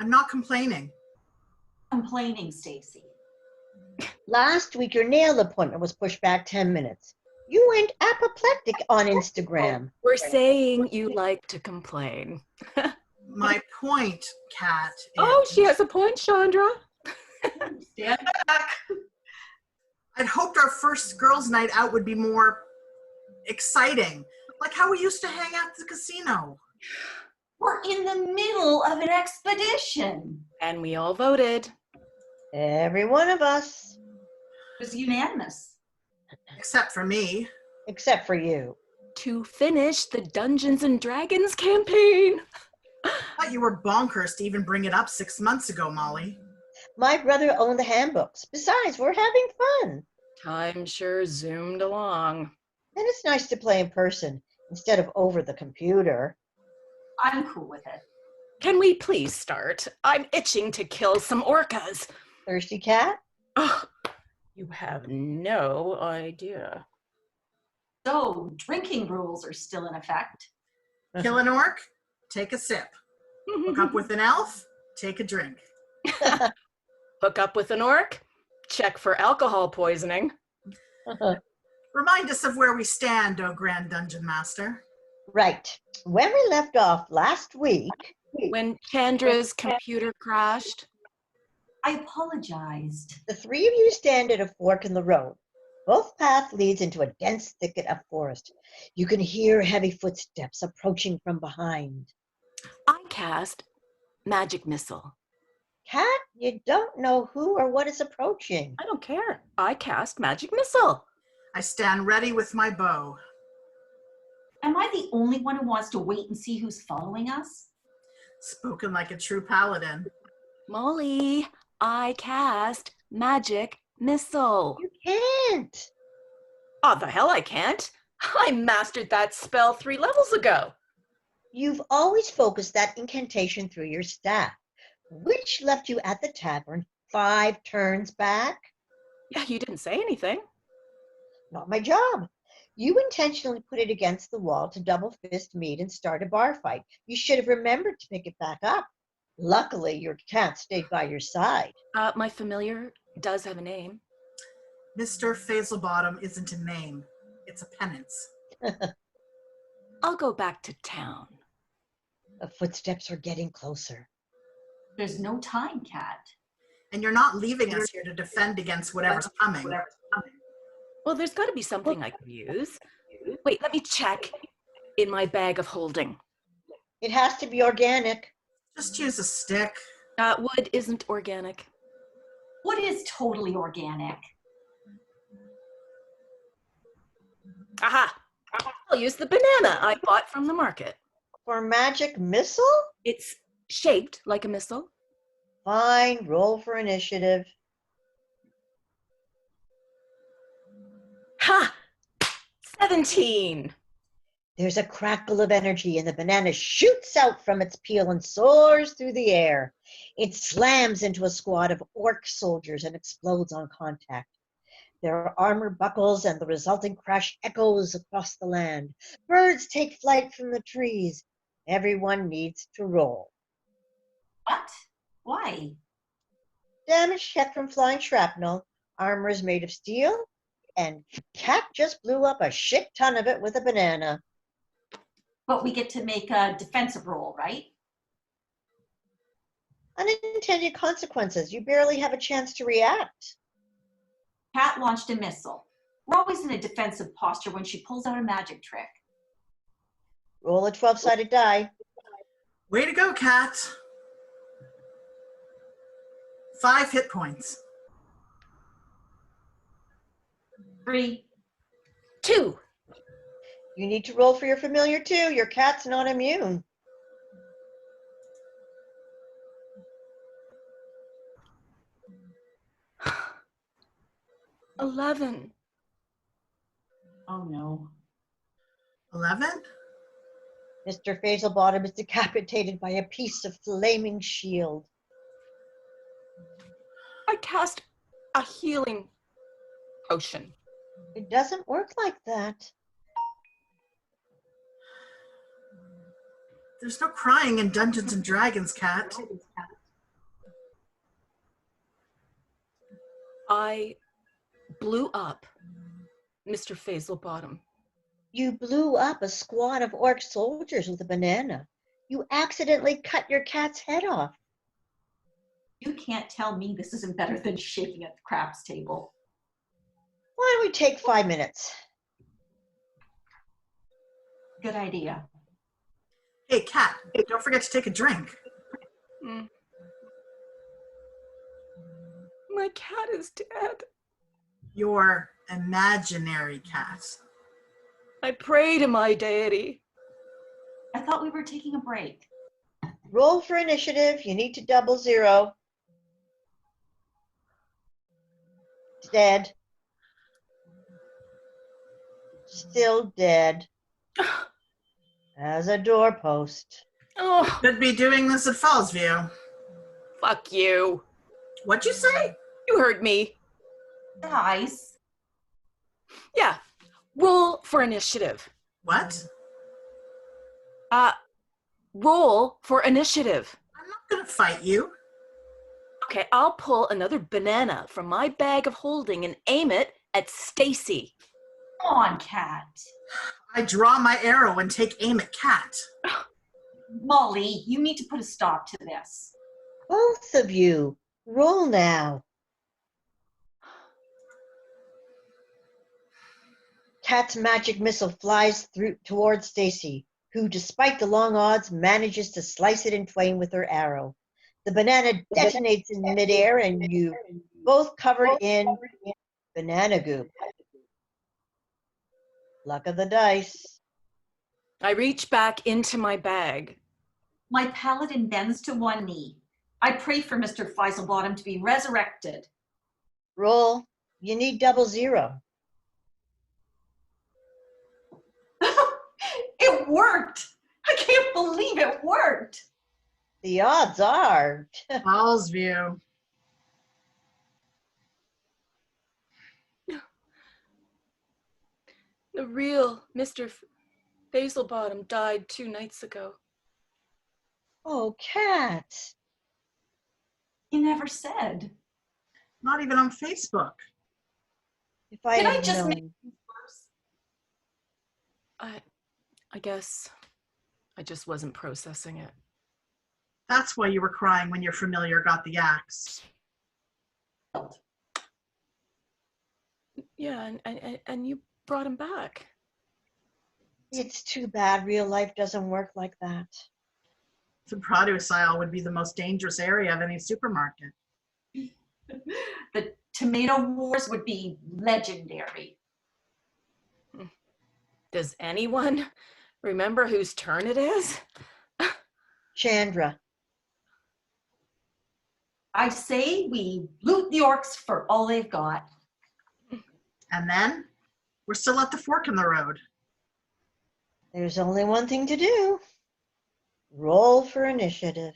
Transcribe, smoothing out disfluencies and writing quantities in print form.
I'm not complaining. Complaining, Stacy. Last week, your nail appointment was pushed back 10 minutes. You went apoplectic on Instagram. We're saying you like to complain. My point, Kat. Oh, she has a point, Chandra. Stand back. I'd hoped our first girls' night out would be more exciting, like how we used to hang out at the casino. We're in the middle of an expedition. And we all voted. Every one of us. It was unanimous. Except for me. Except for you. To finish the Dungeons and Dragons campaign. I thought you were bonkers to even bring it up 6 months ago, Mollie. My brother owned the handbooks. Besides, we're having fun. Time sure zoomed along. And it's nice to play in person instead of over the computer. I'm cool with it. Can we please start? I'm itching to kill some orcas. Thirsty cat? Oh, you have no idea. So, drinking rules are still in effect. Kill an orc, take a sip. Hook up with an elf, take a drink. Hook up with an orc, check for alcohol poisoning. Remind us of where we stand, O Grand Dungeon Master. Right. When we left off last week... When Chandra's computer crashed. I apologized. The three of you stand at a fork in the road. Both paths leads into a dense thicket of forest. You can hear heavy footsteps approaching from behind. I cast Magic Missile. Cat, you don't know who or what is approaching. I don't care. I cast Magic Missile. I stand ready with my bow. Am I the only one who wants to wait and see who's following us? Spoken like a true paladin. Mollie, I cast Magic Missile. You can't. Oh, the hell I can't. I mastered that spell 3 levels ago. You've always focused that incantation through your staff, which left you at the tavern 5 turns back. Yeah, you didn't say anything. Not my job. You intentionally put it against the wall to double fist meet and start a bar fight. You should have remembered to pick it back up. Luckily, your cat stayed by your side. My familiar does have a name. Mr. Fazelbottom isn't a name. It's a penance. I'll go back to town. The footsteps are getting closer. There's no time, Cat. And you're not leaving us here to defend against whatever's coming. Well, there's got to be something I can use. Wait, let me check in my bag of holding. It has to be organic. Just use a stick. Wood isn't organic. Wood is totally organic. Aha! I'll use the banana I bought from the market. For magic missile? It's shaped like a missile. Fine, roll for initiative. Ha! 17. There's a crackle of energy and the banana shoots out from its peel and soars through the air. It slams into a squad of orc soldiers and explodes on contact. Their armor buckles and the resulting crash echoes across the land. Birds take flight from the trees. Everyone needs to roll. What? Why? Damage check from flying shrapnel. Armor is made of steel. And Cat just blew up a shit ton of it with a banana. But we get to make a defensive roll, right? Unintended consequences. You barely have a chance to react. Cat launched a missile. We're always in a defensive posture when she pulls out a magic trick. Roll a 12-sided die. Way to go, Cat. 5 hit points. 3. 2. You need to roll for your familiar too. Your cat's not immune. 11. Oh no. 11? Mr. Fazelbottom is decapitated by a piece of flaming shield. I cast a healing potion. It doesn't work like that. There's no crying in Dungeons and Dragons, Cat. I blew up Mr. Fazelbottom. You blew up a squad of orc soldiers with a banana. You accidentally cut your cat's head off. You can't tell me this isn't better than shaking at the craps table. Why don't we take 5 minutes? Good idea. Hey, Cat, don't forget to take a drink. Mm. My cat is dead. Your imaginary cat. I pray to my deity. I thought we were taking a break. Roll for initiative. You need to double zero. Dead. Still dead. As a doorpost. Oh, Could be doing this at Fallsview. fuck you. What'd you say? You heard me. Guys, Yeah. Roll for initiative. What? Roll for initiative. I'm not gonna fight you. Okay, I'll pull another banana from my bag of holding and aim it at Stacy. come on, Cat. I draw my arrow and take aim at Cat. Mollie, you need to put a stop to this. Both of you. Roll now. Cat's magic missile flies through towards Stacy, who, despite the long odds, manages to slice it in twain with her arrow. The banana detonates in midair, and you both covered in banana goop. Luck of the dice. I reach back into my bag. My paladin bends to one knee. I pray for Mr. Feiselbottom to be resurrected. Roll. You need double zero. It worked! I can't believe it worked! The odds are. Fallsview. The real Mr. Fazelbottom died 2 nights ago. Oh, Cat. You never said. Not even on Facebook. If I Can I had just known. make things worse? I guess I just wasn't processing it. That's why you were crying when your familiar got the axe. Yeah, and you brought him back. It's too bad real life doesn't work like that. The produce aisle would be the most dangerous area of any supermarket. The tomato wars would be legendary. Does anyone remember whose turn it is? Chandra. I say we loot the orcs for all they've got. And then we're still at the fork in the road. There's only one thing to do. Roll for initiative.